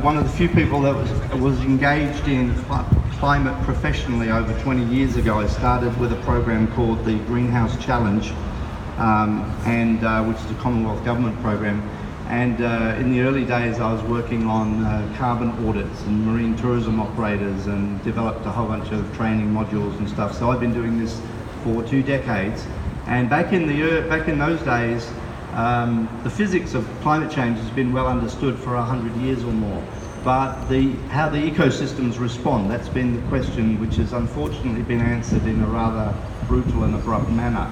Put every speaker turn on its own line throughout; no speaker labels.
one of the few people that was engaged in climate professionally over 20 years ago. I started with a program called the Greenhouse Challenge, which is a Commonwealth Government program. And in the early days, I was working on carbon audits and marine tourism operators, and developed a whole bunch of training modules and stuff. So I've been doing this for 2 decades. And back in those days, the physics of climate change has been well understood for 100 years or more. But how the ecosystems respond, that's been the question, which has unfortunately been answered in a rather brutal and abrupt manner.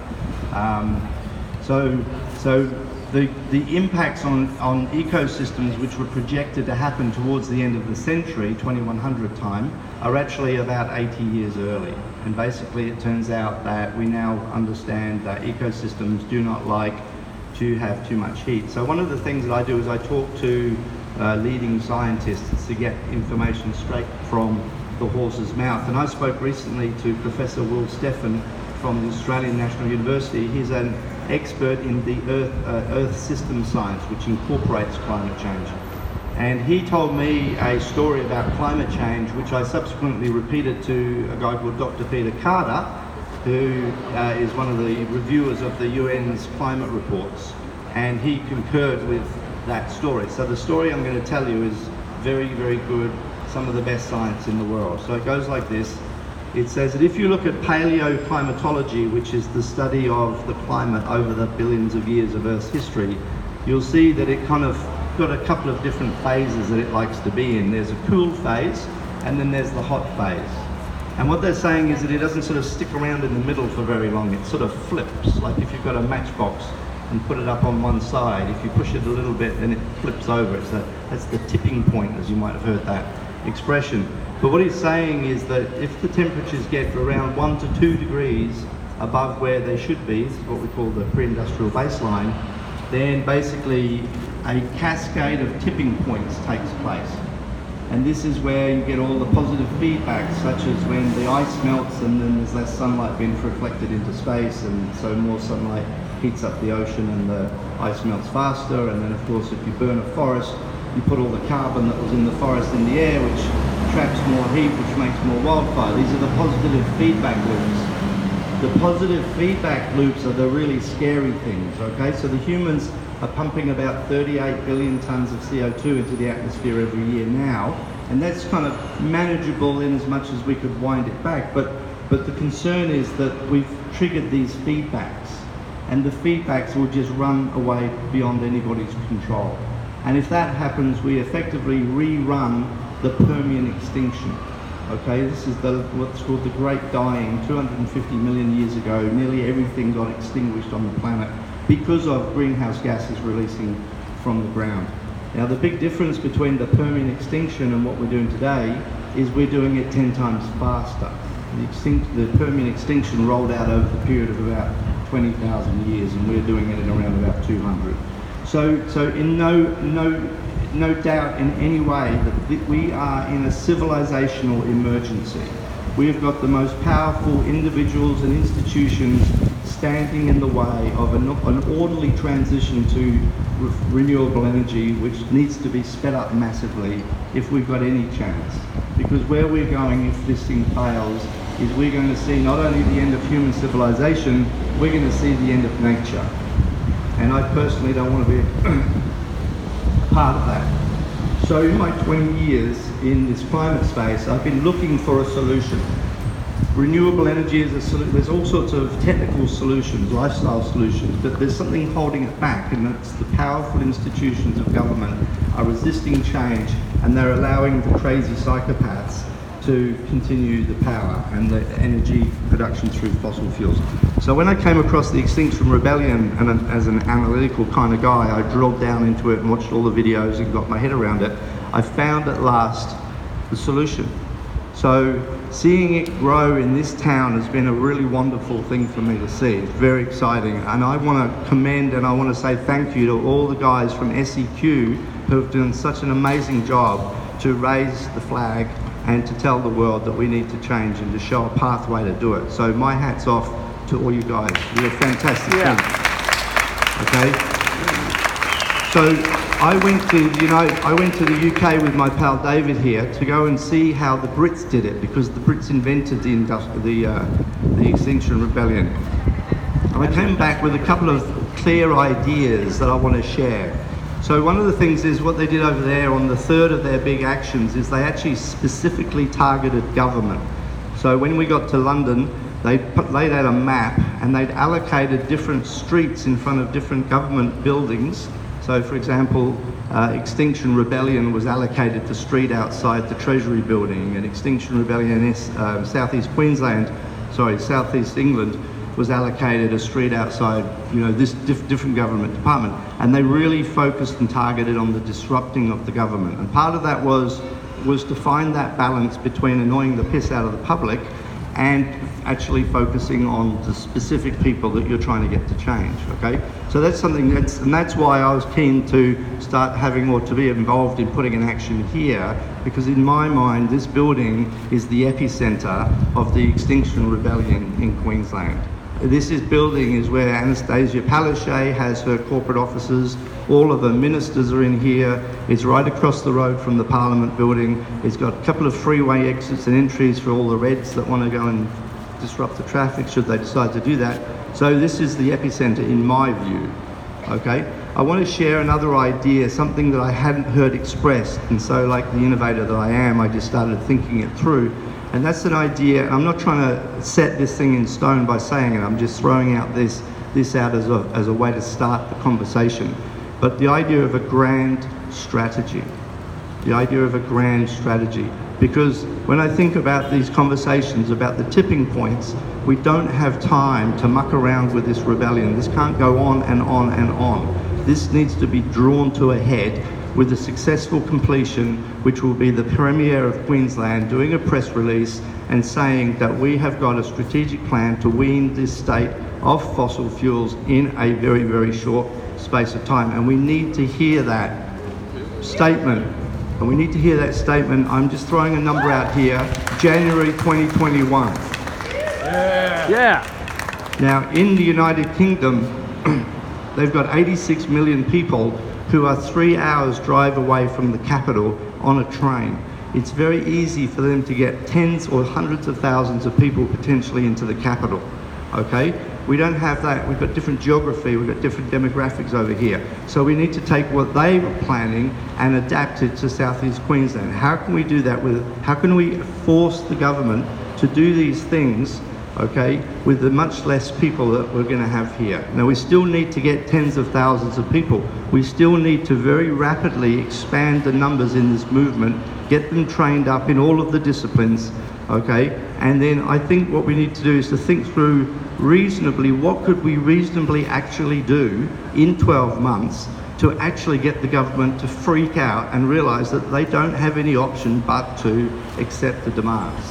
The impacts on ecosystems, which were projected to happen towards the end of the century, 2100 time, are actually about 80 years early. And basically it turns out that we now understand that ecosystems do not like to have too much heat. So one of the things that I do is I talk to leading scientists to get information straight from the horse's mouth. And I spoke recently to Professor Will Steffen from the Australian National University. He's an expert in the Earth system science, which incorporates climate change. And he told me a story about climate change, which I subsequently repeated to a guy called Dr. Peter Carter, who is one of the reviewers of the UN's climate reports, and he concurred with that story. So the story I'm going to tell you is very, very good, some of the best science in the world. So it goes like this. It says that if you look at paleoclimatology, which is the study of the climate over the billions of years of Earth's history, you'll see that it kind of got a couple of different phases that it likes to be in. There's a cool phase, and then there's the hot phase. And what they're saying is that it doesn't sort of stick around in the middle for very long. It sort of flips, like if you've got a matchbox and put it up on one side, if you push it a little bit, then it flips over. That's the tipping point, as you might have heard that expression. But what he's saying is that if the temperatures get around 1 to 2 degrees above where they should be, this is what we call the pre-industrial baseline, then basically a cascade of tipping points takes place. And this is where you get all the positive feedback, such as when the ice melts and then there's less sunlight being reflected into space, and so more sunlight heats up the ocean and the ice melts faster. And then of course if you burn a forest, you put all the carbon that was in the forest in the air, which traps more heat, which makes more wildfire. These are the positive feedback loops. The positive feedback loops are the really scary things, okay? So the humans are pumping about 38 billion tons of CO2 into the atmosphere every year now, and that's kind of manageable in as much as we could wind it back, but the concern is that we've triggered these feedbacks, and the feedbacks will just run away beyond anybody's control. And if that happens, we effectively rerun the Permian extinction. Okay, this is what's called the Great Dying. 250 million years ago, nearly everything got extinguished on the planet because of greenhouse gases releasing from the ground. Now the big difference between the Permian extinction and what we're doing today is we're doing it 10 times faster. The Permian extinction rolled out over the period of about 20,000 years, and we're doing it in around about 200. So in no doubt in any way that we are in a civilizational emergency. We have got the most powerful individuals and institutions standing in the way of an orderly transition to renewable energy, which needs to be sped up massively if we've got any chance. Because where we're going, if this thing fails, is we're going to see not only the end of human civilization, we're going to see the end of nature. And I personally don't want to be a part of that. So in my 20 years in this climate space, I've been looking for a solution. Renewable energy is a solution. There's all sorts of technical solutions, lifestyle solutions, but there's something holding it back, and that's the powerful institutions of government are resisting change, and they're allowing the crazy psychopaths to continue the power and the energy production through fossil fuels. So when I came across the Extinction Rebellion, and as an analytical kind of guy, I drilled down into it and watched all the videos and got my head around it, I found at last the solution. So seeing it grow in this town has been a really wonderful thing for me to see. It's very exciting, and I want to commend and I want to say thank you to all the guys from SEQ who have done such an amazing job to raise the flag and to tell the world that we need to change and to show a pathway to do it. So my hat's off to all you guys. You're a fantastic team. Okay? So I went to the UK with my pal David here to go and see how the Brits did it, because the Brits invented the Extinction Rebellion. And I came back with a couple of clear ideas that I want to share. So one of the things is what they did over there on the third of their big actions is they actually specifically targeted government. So when we got to London, they laid out a map and they'd allocated different streets in front of different government buildings. So for example, Extinction Rebellion was allocated the street outside the Treasury building, and Extinction Rebellion in South East England was allocated a street outside, this different government department. And they really focused and targeted on the disrupting of the government. And part of that was to find that balance between annoying the piss out of the public and actually focusing on the specific people that you're trying to get to change, okay? So that's something and that's why I was keen to start having, or to be involved in putting an action here, because in my mind, this building is the epicenter of the Extinction Rebellion in Queensland. This building is where Anastasia Palaszczuk has her corporate offices. All of the ministers are in here. It's right across the road from the Parliament building. It's got a couple of freeway exits and entries for all the Reds that want to go and disrupt the traffic should they decide to do that. So this is the epicenter in my view, okay? I want to share another idea, something that I hadn't heard expressed, and so like the innovator that I am, I just started thinking it through. And that's an idea, and I'm not trying to set this thing in stone by saying it, I'm just throwing out this out as a way to start the conversation. But the idea of a grand strategy. The idea of a grand strategy. Because when I think about these conversations about the tipping points, we don't have time to muck around with this rebellion. This can't go on and on and on. This needs to be drawn to a head with a successful completion, which will be the Premier of Queensland doing a press release and saying that we have got a strategic plan to wean this state of fossil fuels in a very, very short space of time. And we need to hear that statement. And we need to hear that statement. I'm just throwing a number out here, January 2021.
Yeah.
Now, in the United Kingdom, they've got 86 million people who are 3 hours drive away from the capital on a train. It's very easy for them to get tens or hundreds of thousands of people potentially into the capital, okay? We don't have that. We've got different geography, we've got different demographics over here. So we need to take what they were planning and adapt it to Southeast Queensland. How can we do that how can we force the government to do these things, okay, with the much less people that we're going to have here? Now, we still need to get tens of thousands of people. We still need to very rapidly expand the numbers in this movement, get them trained up in all of the disciplines, okay? And then I think what we need to do is to think through reasonably, what could we reasonably actually do in 12 months to actually get the government to freak out and realize that they don't have any option but to accept the demands.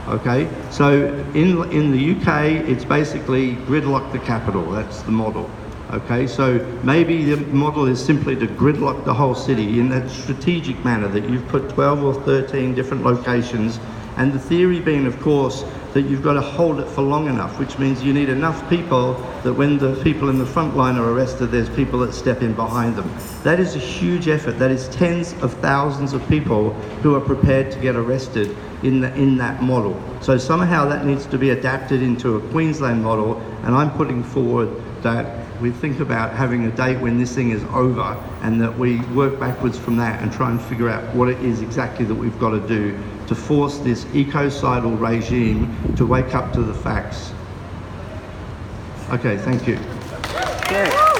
Okay, so in the UK, it's basically gridlock the capital. That's the model. Okay, so maybe the model is simply to gridlock the whole city in that strategic manner, that you've put 12 or 13 different locations, and the theory being, of course, that you've got to hold it for long enough, which means you need enough people that when the people in the front line are arrested, there's people that step in behind them. That is a huge effort. That is tens of thousands of people who are prepared to get arrested in that model. So somehow that needs to be adapted into a Queensland model, and I'm putting forward that we think about having a date when this thing is over, and that we work backwards from that and try and figure out what it is exactly that we've got to do to force this ecocidal regime to wake up to the facts. Okay, thank you.
Okay.